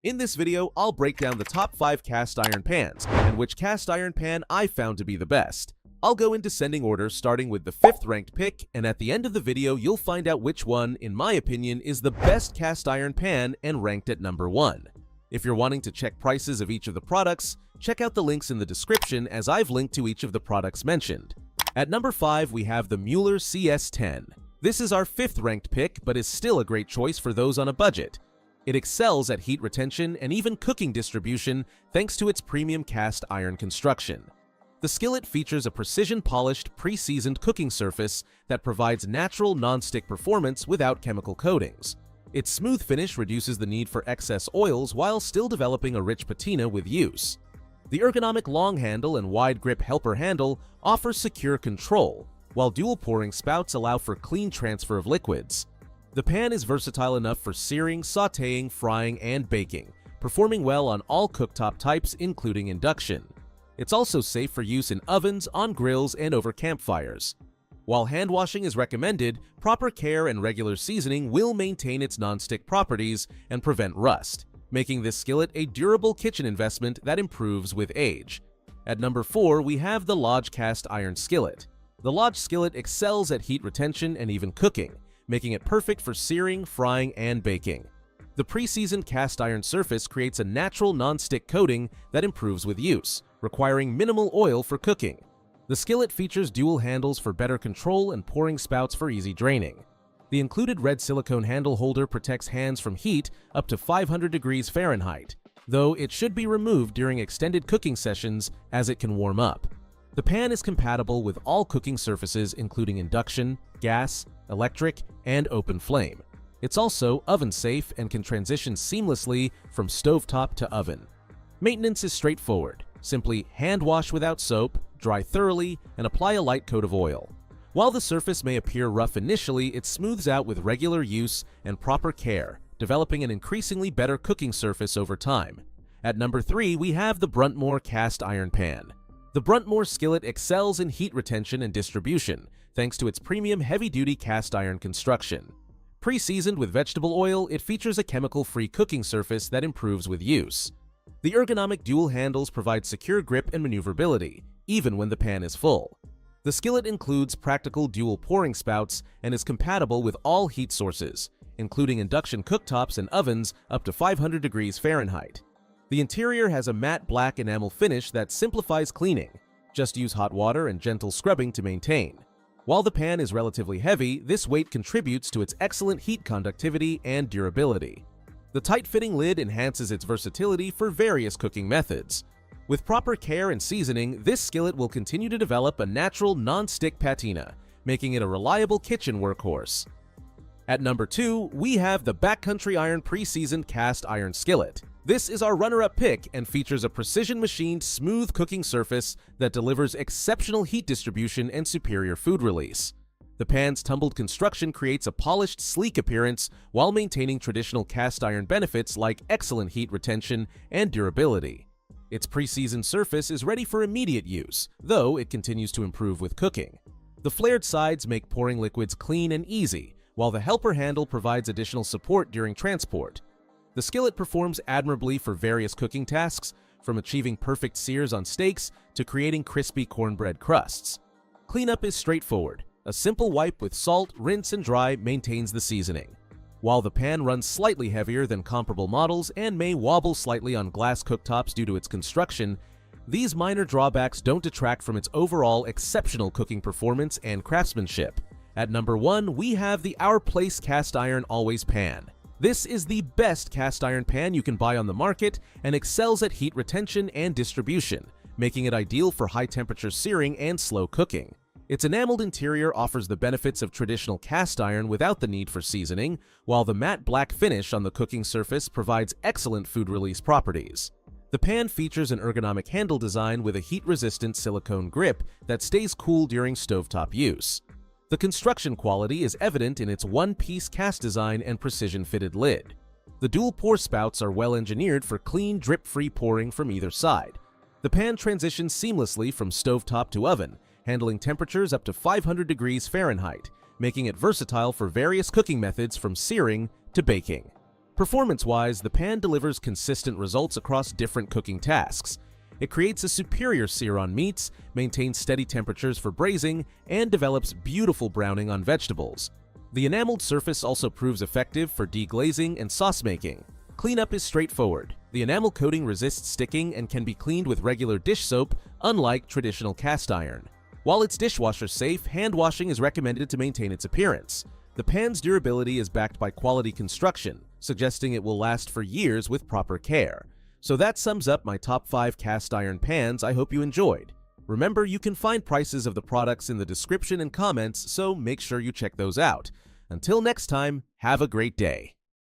In this video, I'll break down the top 5 cast iron pans and which cast iron pan I found to be the best. I'll go in descending order starting with the 5th ranked pick, and at the end of the video you'll find out which one, in my opinion, is the best cast iron pan and ranked at number 1. If you're wanting to check prices of each of the products, check out the links in the description as I've linked to each of the products mentioned. At number 5 we have the Mueller CS-10. This is our 5th ranked pick, but is still a great choice for those on a budget. It excels at heat retention and even cooking distribution thanks to its premium cast iron construction. The skillet features a precision-polished, pre-seasoned cooking surface that provides natural non-stick performance without chemical coatings. Its smooth finish reduces the need for excess oils while still developing a rich patina with use. The ergonomic long handle and wide grip helper handle offer secure control, while dual pouring spouts allow for clean transfer of liquids. The pan is versatile enough for searing, sautéing, frying, and baking, performing well on all cooktop types including induction. It's also safe for use in ovens, on grills, and over campfires. While hand washing is recommended, proper care and regular seasoning will maintain its non-stick properties and prevent rust, making this skillet a durable kitchen investment that improves with age. At number 4 we have the Lodge cast iron skillet. The Lodge skillet excels at heat retention and even cooking, making it perfect for searing, frying, and baking. The pre-seasoned cast iron surface creates a natural non-stick coating that improves with use, requiring minimal oil for cooking. The skillet features dual handles for better control and pouring spouts for easy draining. The included red silicone handle holder protects hands from heat up to 500 degrees Fahrenheit, though it should be removed during extended cooking sessions as it can warm up. The pan is compatible with all cooking surfaces including induction, gas, electric, and open flame. It's also oven safe and can transition seamlessly from stovetop to oven. Maintenance is straightforward. Simply hand wash without soap, dry thoroughly, and apply a light coat of oil. While the surface may appear rough initially, it smooths out with regular use and proper care, developing an increasingly better cooking surface over time. At number 3 we have the Bruntmor cast iron pan. The Bruntmor skillet excels in heat retention and distribution, thanks to its premium heavy-duty cast iron construction. Pre-seasoned with vegetable oil, it features a chemical-free cooking surface that improves with use. The ergonomic dual handles provide secure grip and maneuverability, even when the pan is full. The skillet includes practical dual pouring spouts and is compatible with all heat sources, including induction cooktops and ovens up to 500 degrees Fahrenheit. The interior has a matte black enamel finish that simplifies cleaning. Just use hot water and gentle scrubbing to maintain. While the pan is relatively heavy, this weight contributes to its excellent heat conductivity and durability. The tight-fitting lid enhances its versatility for various cooking methods. With proper care and seasoning, this skillet will continue to develop a natural non-stick patina, making it a reliable kitchen workhorse. At number 2, we have the Backcountry Iron Pre-Seasoned Cast Iron Skillet. This is our runner-up pick and features a precision-machined, smooth cooking surface that delivers exceptional heat distribution and superior food release. The pan's tumbled construction creates a polished, sleek appearance while maintaining traditional cast iron benefits like excellent heat retention and durability. Its pre-seasoned surface is ready for immediate use, though it continues to improve with cooking. The flared sides make pouring liquids clean and easy, while the helper handle provides additional support during transport. The skillet performs admirably for various cooking tasks, from achieving perfect sears on steaks to creating crispy cornbread crusts. Cleanup is straightforward. A simple wipe with salt, rinse, and dry maintains the seasoning. While the pan runs slightly heavier than comparable models and may wobble slightly on glass cooktops due to its construction, these minor drawbacks don't detract from its overall exceptional cooking performance and craftsmanship. At number 1 we have the Our Place Cast Iron Always Pan. This is the best cast iron pan you can buy on the market and excels at heat retention and distribution, making it ideal for high-temperature searing and slow cooking. Its enameled interior offers the benefits of traditional cast iron without the need for seasoning, while the matte black finish on the cooking surface provides excellent food release properties. The pan features an ergonomic handle design with a heat-resistant silicone grip that stays cool during stovetop use. The construction quality is evident in its one-piece cast design and precision-fitted lid. The dual pour spouts are well engineered for clean, drip-free pouring from either side. The pan transitions seamlessly from stovetop to oven, handling temperatures up to 500 degrees Fahrenheit, making it versatile for various cooking methods from searing to baking. Performance-wise, the pan delivers consistent results across different cooking tasks. It creates a superior sear on meats, maintains steady temperatures for braising, and develops beautiful browning on vegetables. The enameled surface also proves effective for deglazing and sauce making. Cleanup is straightforward. The enamel coating resists sticking and can be cleaned with regular dish soap, unlike traditional cast iron. While it's dishwasher safe, hand washing is recommended to maintain its appearance. The pan's durability is backed by quality construction, suggesting it will last for years with proper care. So that sums up my top 5 cast iron pans I hope you enjoyed. Remember, you can find prices of the products in the description and comments, so make sure you check those out. Until next time, have a great day.